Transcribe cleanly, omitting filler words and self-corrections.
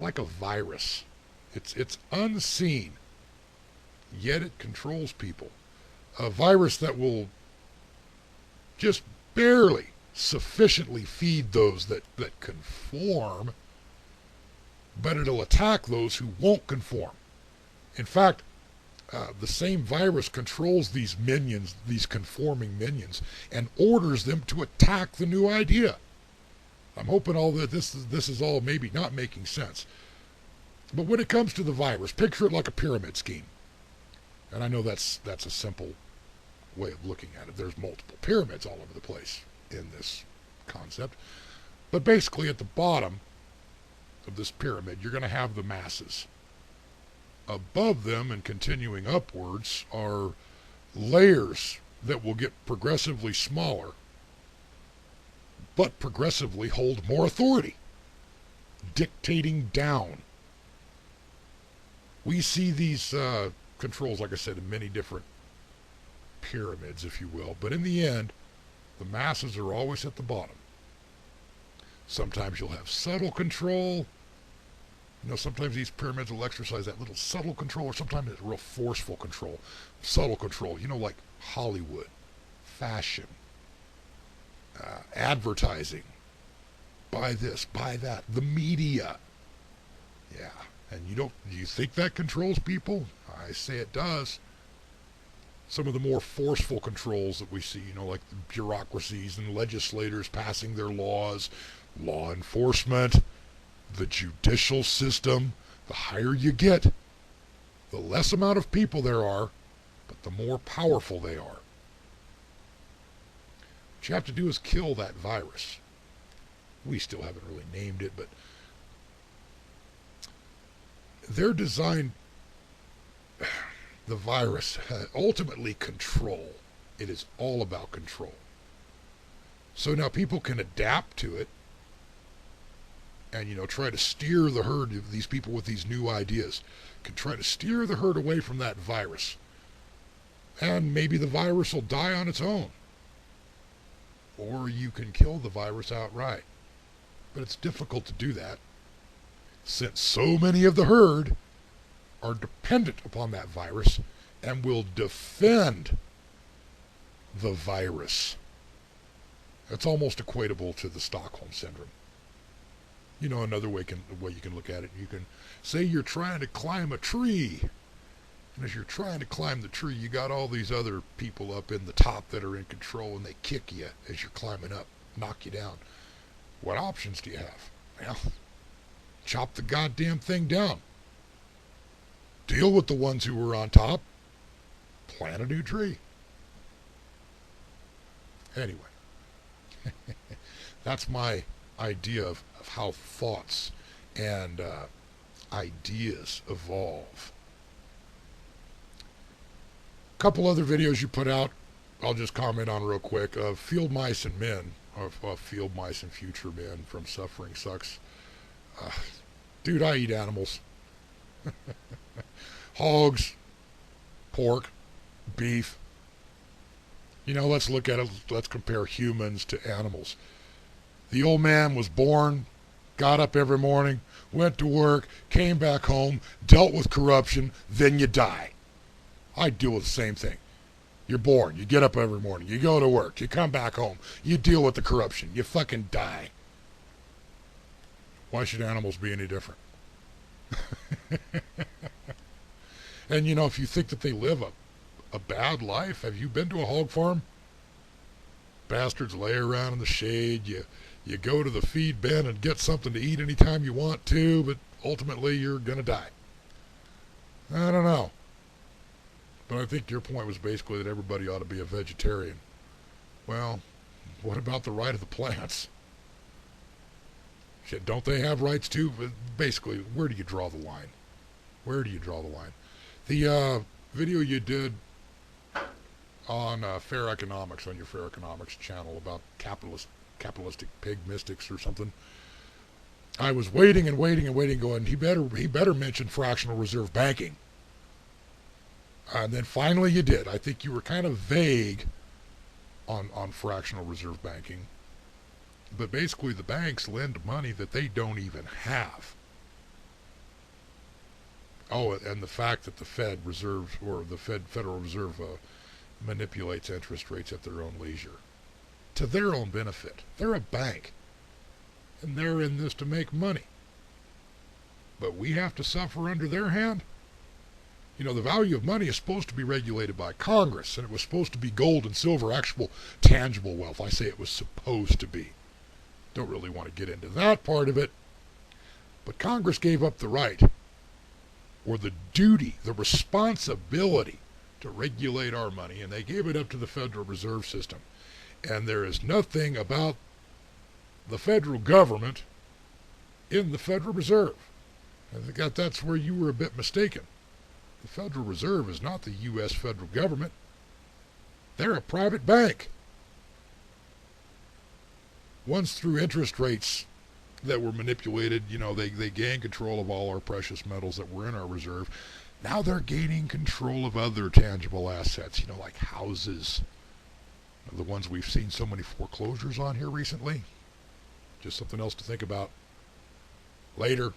like a virus. It's unseen, yet it controls people. A virus that will just barely sufficiently feed those that conform, but it'll attack those who won't conform. In fact, the same virus controls these minions, these conforming minions, and orders them to attack the new idea. I'm hoping all that this is all maybe not making sense. But when it comes to the virus, picture it like a pyramid scheme. And I know that's a simple way of looking at it. There's multiple pyramids all over the place in this concept. But basically at the bottom of this pyramid, you're going to have the masses. Above them and continuing upwards are layers that will get progressively smaller, but progressively hold more authority, dictating down. We see these controls, like I said, in many different pyramids, if you will, but in the end, the masses are always at the bottom. Sometimes you'll have subtle control. You know, sometimes these pyramids will exercise that little subtle control, or sometimes it's real forceful control. Subtle control, you know, like Hollywood, fashion, advertising, buy this, buy that, the media. Yeah, and do you think that controls people? I say it does. Some of the more forceful controls that we see, you know, like the bureaucracies and legislators passing their laws, law enforcement, the judicial system. The higher you get, the less amount of people there are, but the more powerful they are. What you have to do is kill that virus. We still haven't really named it, but they're designed, the virus, ultimately control. It is all about control. So now people can adapt to it and, you know, try to steer the herd of these people with these new ideas. Can try to steer the herd away from that virus. And maybe the virus will die on its own. Or you can kill the virus outright. But it's difficult to do that, since so many of the herd are dependent upon that virus and will defend the virus. It's almost equatable to the Stockholm Syndrome. You know, another way you can look at it, you can say you're trying to climb a tree. And as you're trying to climb the tree, you got all these other people up in the top that are in control, and they kick you as you're climbing up, knock you down. What options do you have? Well, chop the goddamn thing down. Deal with the ones who were on top. Plant a new tree. Anyway, that's my idea of how thoughts and ideas evolve. A couple other videos you put out, I'll just comment on real quick. Field Mice and Men, or Field Mice and Future Men from SufferingSucks. Dude, I eat animals. Hogs, pork, beef. You know, let's look at it. Let's compare humans to animals. The old man was born, got up every morning, went to work, came back home, dealt with corruption, then you die. I deal with the same thing. You're born, you get up every morning, you go to work, you come back home, you deal with the corruption, you fucking die. Why should animals be any different? And you know, if you think that they live a bad life, have you been to a hog farm? Bastards lay around in the shade, you go to the feed bin and get something to eat anytime you want to, but ultimately you're gonna die. I don't know. But I think your point was basically that everybody ought to be a vegetarian. Well, what about the right of the plants? Shit, don't they have rights too? Basically, where do you draw the line? Where do you draw the line? The video you did on FairEconomics, on your FairEconomics channel, about capitalistic pig mystics or something. I was waiting and waiting and waiting, going, he better mention fractional reserve banking. And then finally you did. I think you were kind of vague on fractional reserve banking. But basically the banks lend money that they don't even have. Oh, and the fact that the Fed Reserve or the Federal Reserve manipulates interest rates at their own leisure, to their own benefit. They're a bank, and they're in this to make money. But we have to suffer under their hand. You know, the value of money is supposed to be regulated by Congress, and it was supposed to be gold and silver, actual tangible wealth. I say it was supposed to be. Don't really want to get into that part of it. But Congress gave up the right, or the duty, the responsibility to regulate our money, and they gave it up to the Federal Reserve System. And there is nothing about the federal government in the Federal Reserve. I think that's where you were a bit mistaken. The Federal Reserve is not the U.S. federal government. They're a private bank. Once through interest rates that were manipulated, you know, they gained control of all our precious metals that were in our reserve. Now they're gaining control of other tangible assets, you know, like houses. The ones we've seen so many foreclosures on here recently. Just something else to think about. Later.